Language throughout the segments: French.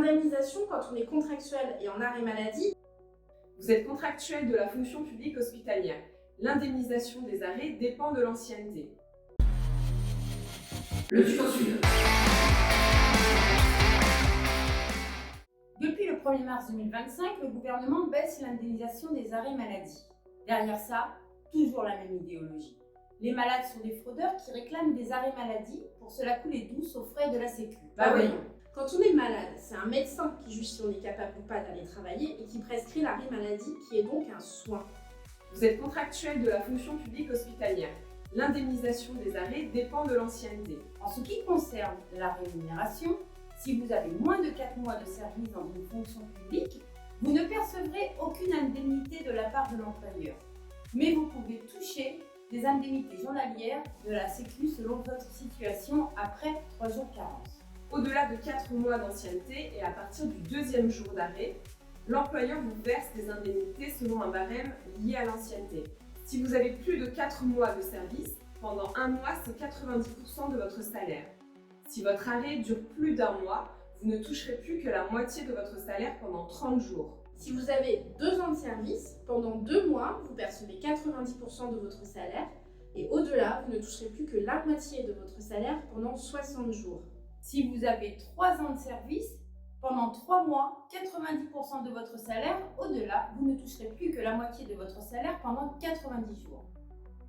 L'indemnisation quand on est contractuel et en arrêt maladie. Vous êtes contractuel de la fonction publique hospitalière. L'indemnisation des arrêts dépend de l'ancienneté. Le tuto suivant. Depuis le 1er mars 2025, le gouvernement baisse l'indemnisation des arrêts maladie. Derrière ça, toujours la même idéologie. Les malades sont des fraudeurs qui réclament des arrêts maladie pour se la couler douce aux frais de la Sécu. Voyons. Quand on est malade, c'est un médecin qui juge si on est capable ou pas d'aller travailler et qui prescrit l'arrêt maladie qui est donc un soin. Vous êtes contractuel de la fonction publique hospitalière. L'indemnisation des arrêts dépend de l'ancienneté. En ce qui concerne la rémunération, si vous avez moins de 4 mois de service dans une fonction publique, vous ne percevrez aucune indemnité de la part de l'employeur. Mais vous pouvez toucher des indemnités journalières de la Sécu selon votre situation après 3 jours carence. Au-delà de 4 mois d'ancienneté et à partir du 2e jour d'arrêt, l'employeur vous verse des indemnités selon un barème lié à l'ancienneté. Si vous avez plus de 4 mois de service, pendant 1 mois, c'est 90% de votre salaire. Si votre arrêt dure plus d'1 mois, vous ne toucherez plus que la moitié de votre salaire pendant 30 jours. Si vous avez 2 ans de service, pendant 2 mois, vous percevez 90% de votre salaire et au-delà, vous ne toucherez plus que la moitié de votre salaire pendant 60 jours. Si vous avez 3 ans de service, pendant 3 mois, 90% de votre salaire, au-delà, vous ne toucherez plus que la moitié de votre salaire pendant 90 jours.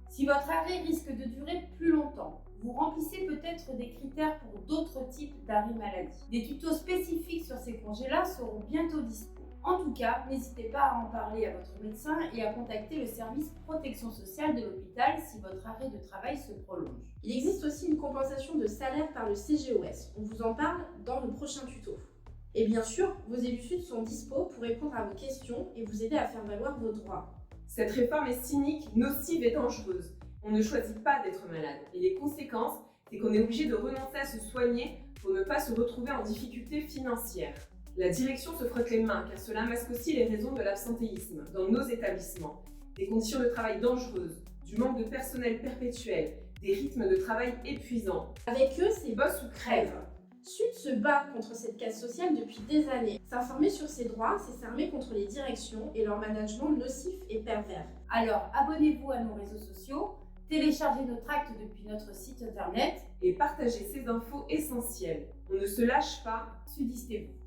Si votre arrêt risque de durer plus longtemps, vous remplissez peut-être des critères pour d'autres types d'arrêt maladie. Des tutos spécifiques sur ces congés-là seront bientôt dispo. En tout cas, n'hésitez pas à en parler à votre médecin et à contacter le service protection sociale de l'hôpital si votre arrêt de travail se prolonge. Il existe aussi une compensation de salaire par le CGOS. On vous en parle dans le prochain tuto. Et bien sûr, vos élus Sud sont dispo pour répondre à vos questions et vous aider à faire valoir vos droits. Cette réforme est cynique, nocive et dangereuse. On ne choisit pas d'être malade et les conséquences, c'est qu'on est obligé de renoncer à se soigner pour ne pas se retrouver en difficulté financière. La direction se frotte les mains car cela masque aussi les raisons de l'absentéisme dans nos établissements. Des conditions de travail dangereuses, du manque de personnel perpétuel, des rythmes de travail épuisants. Avec eux, c'est bosse ou crève. Sud se bat contre cette casse sociale depuis des années. S'informer sur ses droits, c'est s'armer contre les directions et leur management nocif et pervers. Alors abonnez-vous à nos réseaux sociaux, téléchargez nos tracts depuis notre site internet Et partagez ces infos essentielles. On ne se lâche pas, Sudistez-vous.